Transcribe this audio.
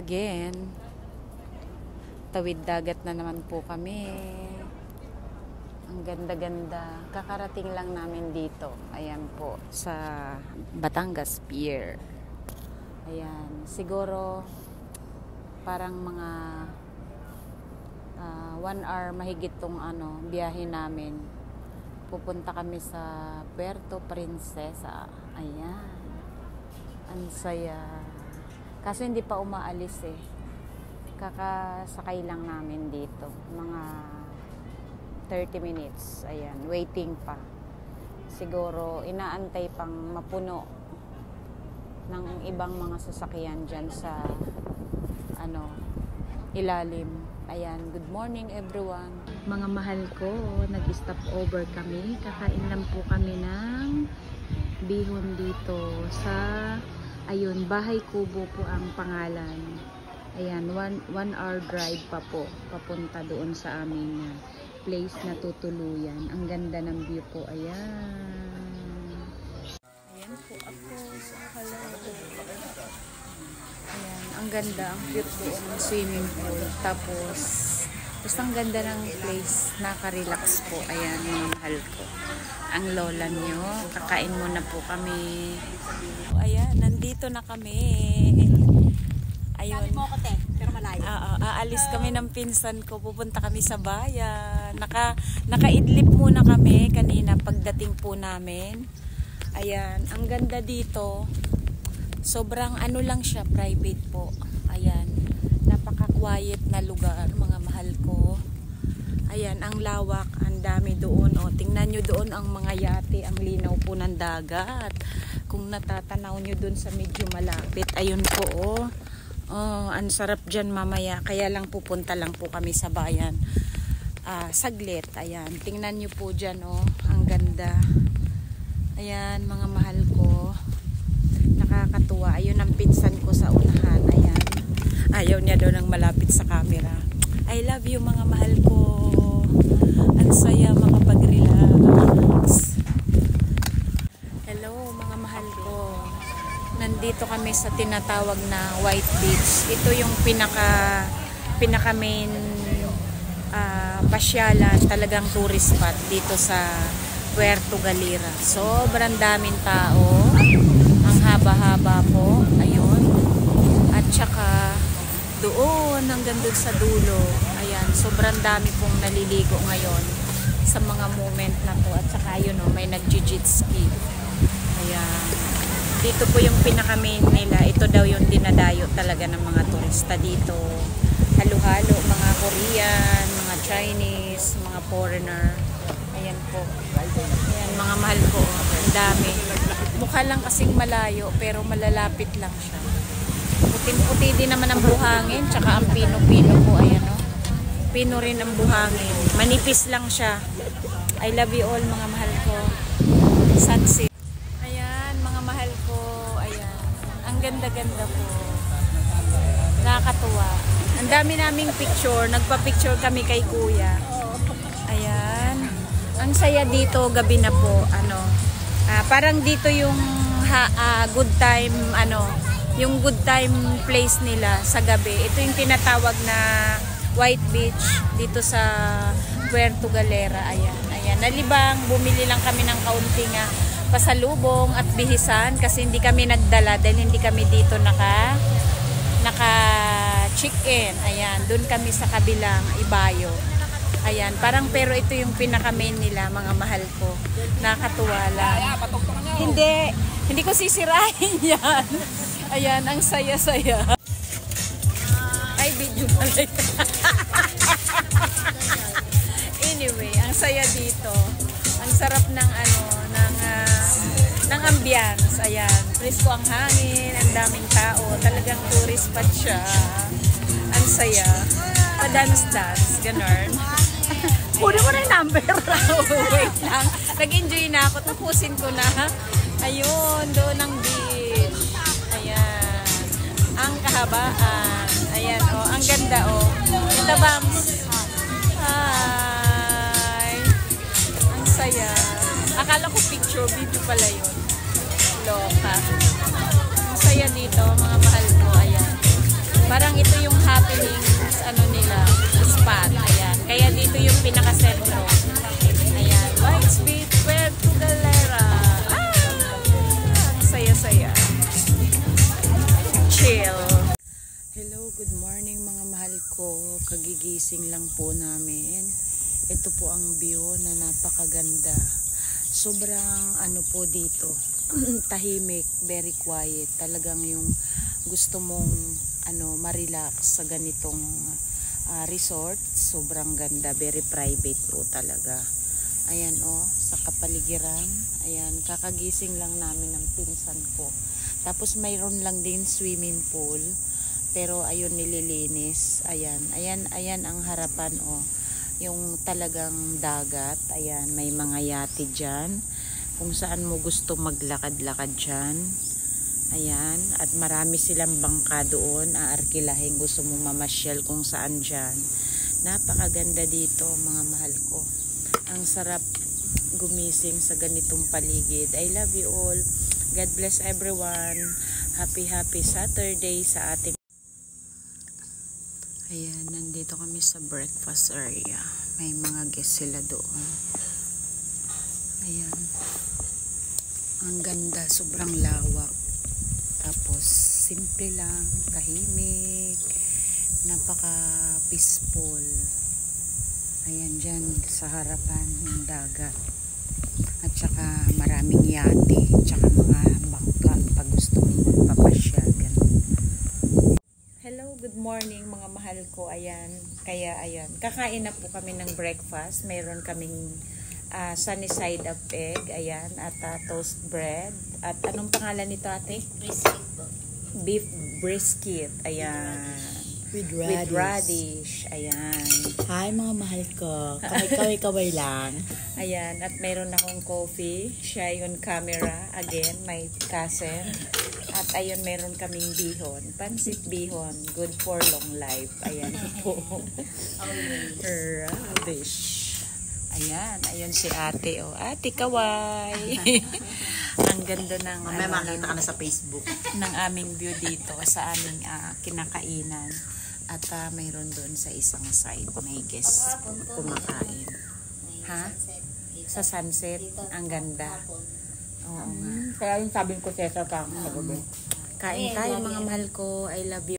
again. Tawid dagat na naman po kami. Ang ganda-ganda. Kakarating lang namin dito. Ayan po, sa Batangas Pier. Ayan. Siguro, parang mga 1 hour mahigit tong biyahe namin. Pupunta kami sa Puerto Princesa. Ayan. Ang saya. Kaso hindi pa umaalis eh. Kakasakay lang namin dito. Mga 30 minutes. Ayan, waiting pa. Siguro, inaantay pang mapuno ng ibang mga sasakyan dyan sa ilalim. Ayan, good morning everyone. Mga mahal ko, nag-stop over kami. Kakain lang po kami ng bihon dito sa, ayun, Bahay Kubo po ang pangalan. Ayan, 1 hour drive pa po, papunta doon sa aming place na tutuluyan. Ang ganda ng view po. Ayan. Ayan po ako. Hello. Ayan, ang ganda. Ang cute doon ng swimming pool. Tapos ang ganda ng place. Naka-relax po. Ayan, mga mahal ko. Ang lola nyo. Kakain muna po kami. Ayan, nandito na kami. Ayun. Sabi mo ako, te, pero malayo. Aalis kami ng pinsan ko. Pupunta kami sa bayan. Nakaidlip muna kami kanina pagdating po namin. Ayan. Ang ganda dito. Sobrang lang siya, private po. Ayan. Napaka-quiet na lugar, mga mahal ko. Ayan. Ang lawak. Ang dami doon. O, tingnan nyo doon ang mga yate. Ang linaw po ng dagat. Kung natatanaw nyo doon sa medyo malapit. Ayun po, oh. Oh, ang sarap dyan mamaya. Kaya lang pupunta lang po kami sa bayan. Saglit. Ayan. Tingnan nyo po dyan, oh. Ang ganda. Ayan, mga mahal ko. Nakakatuwa. Ayun ang pinsan ko sa unahan. Ayan. Ayaw niya daw ng malapit sa camera. I love you, mga mahal ko. Ang saya makapag-relax. Hello, mga mahal ko. Nandito kami sa tinatawag na White Beach. Ito yung pinaka main pasyalan, talagang tourist spot dito sa Puerto Galera. Sobrang daming tao. Ang haba-haba po. Ayun. At saka doon hanggang doon sa dulo. Ayan, sobrang dami pong naliligo ngayon sa mga moment na to. At saka yun, may nag-jet ski. Ayan. Dito po yung pinaka-main nila. Ito daw yung dinadayo talaga ng mga turista dito. Halo-halo, mga Korean, mga Chinese, mga foreigner. Ayan po. Ayan, mga mahal ko. Ang dami. Mukha lang kasing malayo, pero malalapit lang siya. Puting-puti din naman ang buhangin, tsaka ang pino-pino po. Ayan, oh. Pino rin ang buhangin. Manipis lang siya. I love you all, mga mahal ko. Sunset. Ang ganda-ganda po. Nakakatuwa. Ang dami naming picture. Nagpa-picture kami kay kuya. Ayan. Ang saya dito, gabi na po. Parang dito yung good time, yung good time place nila sa gabi. Ito yung tinatawag na White Beach dito sa Puerto Galera. Ayan. Ayan. Nalibang, bumili lang kami ng kaunting pasalubong at bihisan kasi hindi kami nagdala dahil hindi kami dito naka check-in. Ayan, doon kami sa kabilang Ibayo. Ayan, parang pero ito yung pinaka-main nila, mga mahal ko. Nakakatuwa lang. Hindi ko sisirahin yan. Ayan, ang saya-saya. Ay, video pala. Anyway, ang saya dito. Ang sarap ng ng ambience. Ayan, presko ang hangin, ang daming tao, talagang tourist spot siya. Ang saya. Pa-dance-dance, ganun. Kunin mo na yung number. Wait lang. Nag-enjoy na ako. Tapusin ko na. Ayun, doon ang beach. Ayan. Ang kahabaan. Ayan, oh. Ang ganda, oh. Ito, Bams. Hi. Ang saya. Akala ko picture, video pala yun. Loka. Ang saya dito, mga mahal ko. Ayan. Parang ito yung happening ano nila, spot. Ayan. Kaya dito yung pinaka-sentro. Ayan. White Beach, Puerto Galera. Ang saya-saya. Chill. Hello, good morning mga mahal ko. Kagigising lang po namin. Ito po ang view na napakaganda. Sobrang ano po dito. Tahimik, very quiet. Talagang yung gusto mong ma-relax sa ganitong resort. Sobrang ganda, very private po talaga. Ayan sa kapaligiran. Ayan, kakagising lang namin ng pinsan ko. Tapos mayroon lang din swimming pool. Pero ayun, nililinis. Ayan ang harapan yung talagang dagat. Ayan, may mga yate dyan. Kung saan mo gusto maglakad-lakad dyan. Ayan, at marami silang bangka doon. Aarkilahin, gusto mo mamasyal kung saan dyan. Napakaganda dito mga mahal ko. Ang sarap gumising sa ganitong paligid. I love you all. God bless everyone. Happy Saturday sa ating. Ayan, nandito kami sa breakfast area. May mga guests sila doon. Ayan. Ang ganda, sobrang lawak. Tapos, simple lang, tahimik, napaka-peaceful. Ayan, dyan sa harapan ng dagat. At saka maraming yate, tsaka mga bangka pag gusto mong magpapasyal. Ganun. Hello, good morning mga mahal ko. Ayan, kakain na po kami ng breakfast. Mayroon kaming sunny side up egg, ayan, at toast bread. At anong pangalan nito, ate? Brisket po. Beef brisket, ayan. With radish, ayan. Hi mga mahal ko. Kaway-kaway lang. Ayan, at mayroon akong coffee. Siya yung camera. Again, my cousin. At ayun, mayroon kaming bihon. Pansit bihon. Good for long life. Ayan po. Radish. Ayan si ate. Ate kaway. Ang ganda ng May makita ka na sa Facebook. ng aming view dito sa aming kinakainan. At mayroon doon sa isang side may guest kumakain. Ha? Sa sunset. Ang ganda. Oo nga. Kaya yung sabi ko, Tessa, Kain tayo mga mahal ko. I love you.